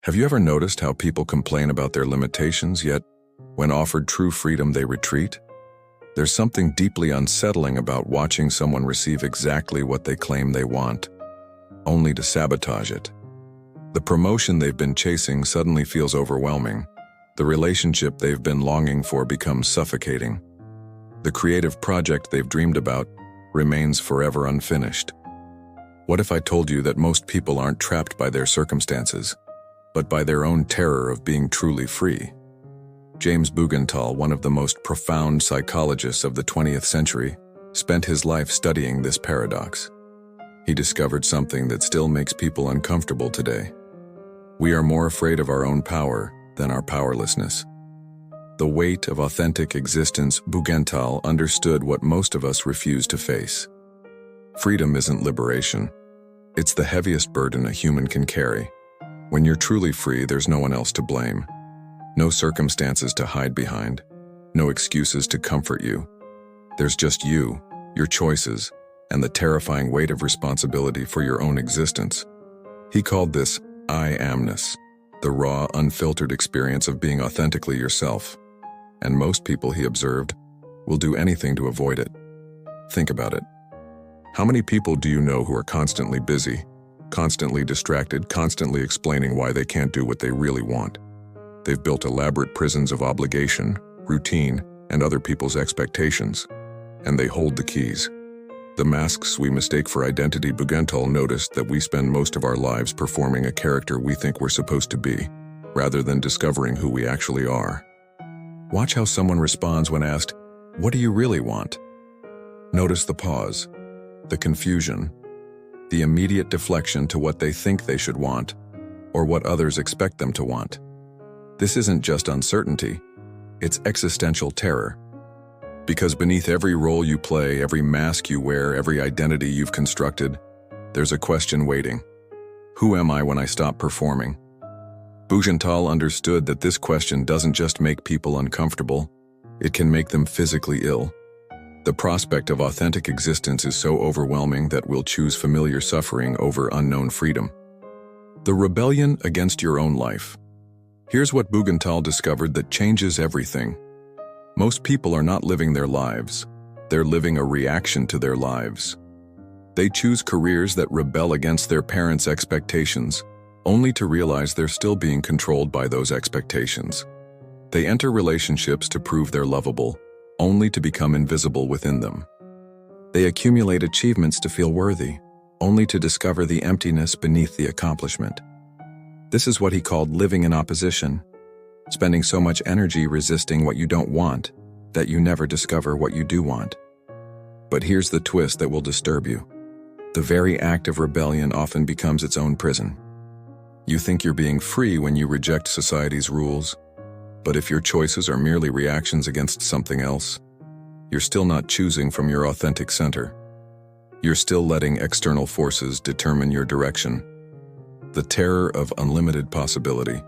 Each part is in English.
Have you ever noticed how people complain about their limitations, yet when offered true freedom, they retreat? There's something deeply unsettling about watching someone receive exactly what they claim they want, only to sabotage it. The promotion they've been chasing suddenly feels overwhelming. The relationship they've been longing for becomes suffocating. The creative project they've dreamed about remains forever unfinished. What if I told you that most people aren't trapped by their circumstances, but by their own terror of being truly free? James Bugental, one of the most profound psychologists of the 20th century, spent his life studying this paradox. He discovered something that still makes people uncomfortable today. We are more afraid of our own power than our powerlessness. The weight of authentic existence. Bugental understood what most of us refuse to face. Freedom isn't liberation. It's the heaviest burden a human can carry. When you're truly free, there's no one else to blame. No circumstances to hide behind. No excuses to comfort you. There's just you, your choices, and the terrifying weight of responsibility for your own existence. He called this I amness, the raw, unfiltered experience of being authentically yourself. And most people, he observed, will do anything to avoid it. Think about it. How many people do you know who are constantly busy, constantly distracted, constantly explaining why they can't do what they really want? They've built elaborate prisons of obligation, routine, and other people's expectations, and they hold the keys. The masks we mistake for identity. Bugental noticed that we spend most of our lives performing a character we think we're supposed to be, rather than discovering who we actually are. Watch how someone responds when asked, "What do you really want?" Notice the pause, the confusion, the immediate deflection to what they think they should want, or what others expect them to want. This isn't just uncertainty, it's existential terror. Because beneath every role you play, every mask you wear, every identity you've constructed, there's a question waiting. Who am I when I stop performing? Bugental understood that this question doesn't just make people uncomfortable, it can make them physically ill. The prospect of authentic existence is so overwhelming that we'll choose familiar suffering over unknown freedom. The rebellion against your own life. Here's what Bugental discovered that changes everything. Most people are not living their lives. They're living a reaction to their lives. They choose careers that rebel against their parents' expectations, only to realize they're still being controlled by those expectations. They enter relationships to prove they're lovable, only to become invisible within them. They accumulate achievements to feel worthy, only to discover the emptiness beneath the accomplishment. This is what he called living in opposition, spending so much energy resisting what you don't want that you never discover what you do want. But here's the twist that will disturb you. The very act of rebellion often becomes its own prison. You think you're being free when you reject society's rules, but if your choices are merely reactions against something else, you're still not choosing from your authentic center. You're still letting external forces determine your direction. The terror of unlimited possibility.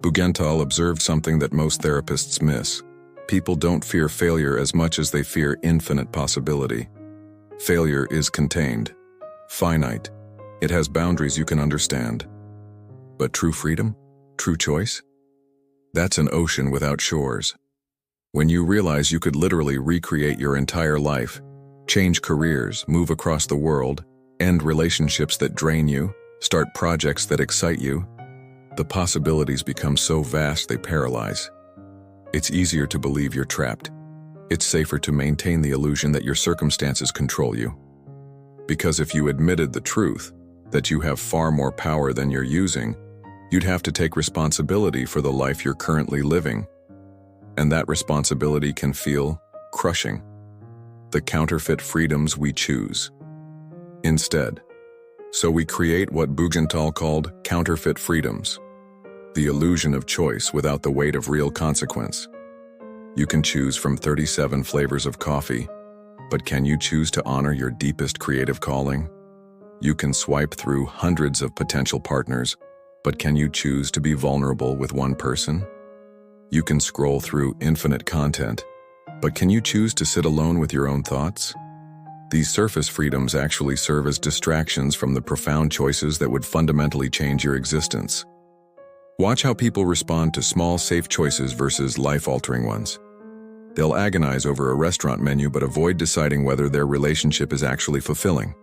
Bugental observed something that most therapists miss. People don't fear failure as much as they fear infinite possibility. Failure is contained, finite. It has boundaries you can understand. But true freedom? True choice? That's an ocean without shores. When you realize you could literally recreate your entire life, change careers, move across the world, end relationships that drain you, start projects that excite you, the possibilities become so vast they paralyze. It's easier to believe you're trapped. It's safer to maintain the illusion that your circumstances control you. Because if you admitted the truth, that you have far more power than you're using, you'd have to take responsibility for the life you're currently living. And that responsibility can feel crushing. The counterfeit freedoms we choose. Instead, so we create what Bugental called counterfeit freedoms. The illusion of choice without the weight of real consequence. You can choose from 37 flavors of coffee, but can you choose to honor your deepest creative calling? You can swipe through hundreds of potential partners, but can you choose to be vulnerable with one person? You can scroll through infinite content, but can you choose to sit alone with your own thoughts? These surface freedoms actually serve as distractions from the profound choices that would fundamentally change your existence. Watch how people respond to small, safe choices versus life-altering ones. They'll agonize over a restaurant menu but avoid deciding whether their relationship is actually fulfilling.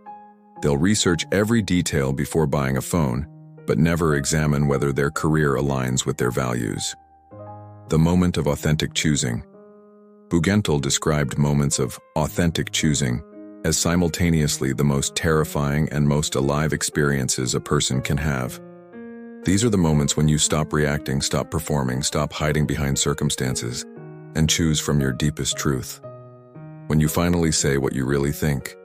They'll research every detail before buying a phone, but never examine whether their career aligns with their values. The moment of authentic choosing. Bugental described moments of authentic choosing as simultaneously the most terrifying and most alive experiences a person can have. These are the moments when you stop reacting, stop performing, stop hiding behind circumstances, and choose from your deepest truth. When you finally say what you really think,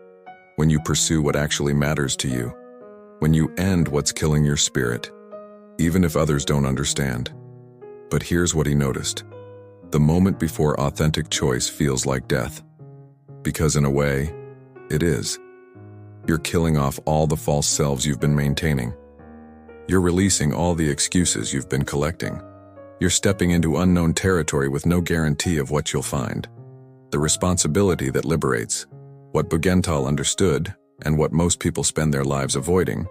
when you pursue what actually matters to you, when you end what's killing your spirit, even if others don't understand. But here's what he noticed. The moment before authentic choice feels like death. Because in a way, it is. You're killing off all the false selves you've been maintaining. You're releasing all the excuses you've been collecting. You're stepping into unknown territory with no guarantee of what you'll find. The responsibility that liberates. What Bugental understood, and what most people spend their lives avoiding,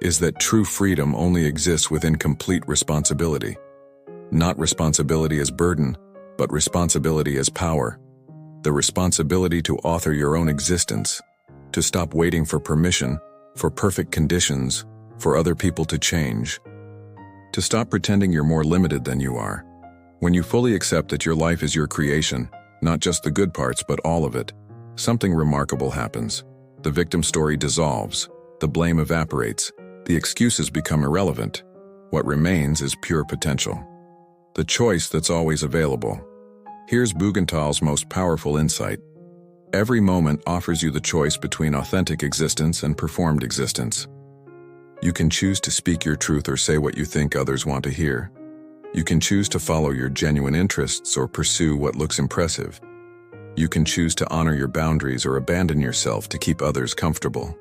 is that true freedom only exists within complete responsibility. Not responsibility as burden, but responsibility as power. The responsibility to author your own existence, to stop waiting for permission, for perfect conditions, for other people to change. To stop pretending you're more limited than you are. When you fully accept that your life is your creation, not just the good parts but all of it, something remarkable happens. The victim story dissolves, the blame evaporates, the excuses become irrelevant. What remains is pure potential. The choice that's always available. Here's Bugental's most powerful insight. Every moment offers you the choice between authentic existence and performed existence. You can choose to speak your truth or say what you think others want to hear. You can choose to follow your genuine interests or pursue what looks impressive. You can choose to honor your boundaries or abandon yourself to keep others comfortable.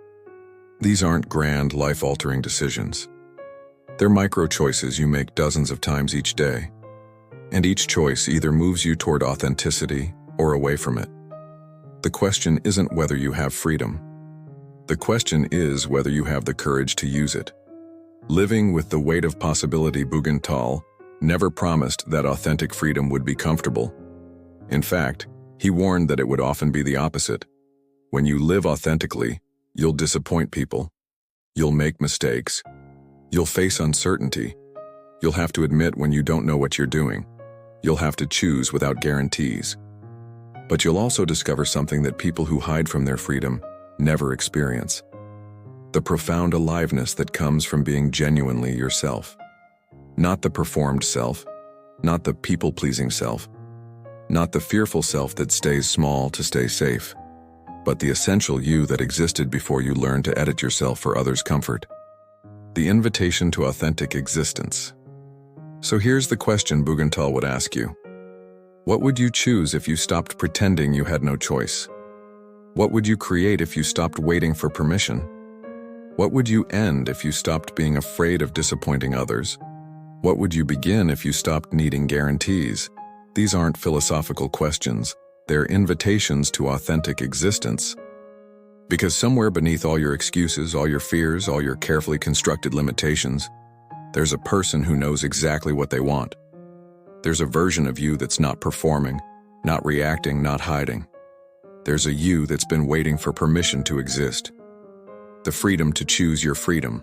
These aren't grand, life-altering decisions. They're micro-choices you make dozens of times each day. And each choice either moves you toward authenticity or away from it. The question isn't whether you have freedom. The question is whether you have the courage to use it. Living with the weight of possibility, Bugental never promised that authentic freedom would be comfortable. In fact, he warned that it would often be the opposite. When you live authentically, you'll disappoint people. You'll make mistakes. You'll face uncertainty. You'll have to admit when you don't know what you're doing. You'll have to choose without guarantees. But you'll also discover something that people who hide from their freedom never experience. The profound aliveness that comes from being genuinely yourself. Not the performed self, not the people-pleasing self, not the fearful self that stays small to stay safe, but the essential you that existed before you learned to edit yourself for others' comfort. The invitation to authentic existence. So here's the question Bugental would ask you. What would you choose if you stopped pretending you had no choice? What would you create if you stopped waiting for permission? What would you end if you stopped being afraid of disappointing others? What would you begin if you stopped needing guarantees? These aren't philosophical questions, they're invitations to authentic existence. Because somewhere beneath all your excuses, all your fears, all your carefully constructed limitations, there's a person who knows exactly what they want. There's a version of you that's not performing, not reacting, not hiding. There's a you that's been waiting for permission to exist. The freedom to choose your freedom.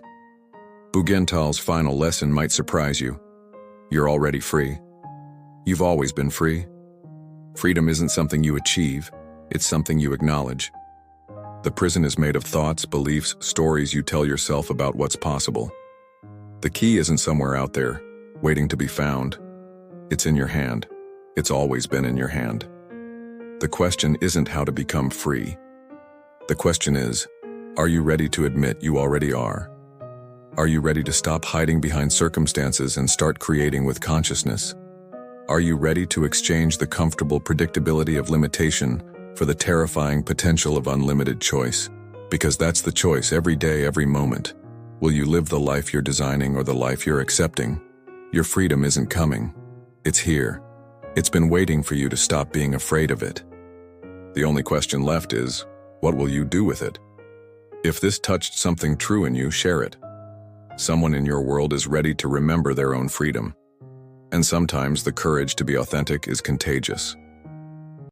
Bugental's final lesson might surprise you. You're already free. You've always been free. Freedom isn't something you achieve, it's something you acknowledge. The prison is made of thoughts, beliefs, stories you tell yourself about what's possible. The key isn't somewhere out there, waiting to be found. It's in your hand. It's always been in your hand. The question isn't how to become free. The question is, are you ready to admit you already are? Are you ready to stop hiding behind circumstances and start creating with consciousness? Are you ready to exchange the comfortable predictability of limitation for the terrifying potential of unlimited choice? Because that's the choice every day, every moment. Will you live the life you're designing or the life you're accepting? Your freedom isn't coming. It's here. It's been waiting for you to stop being afraid of it. The only question left is, what will you do with it? If this touched something true in you, share it. someone in your world is ready to remember their own freedom. And sometimes the courage to be authentic is contagious.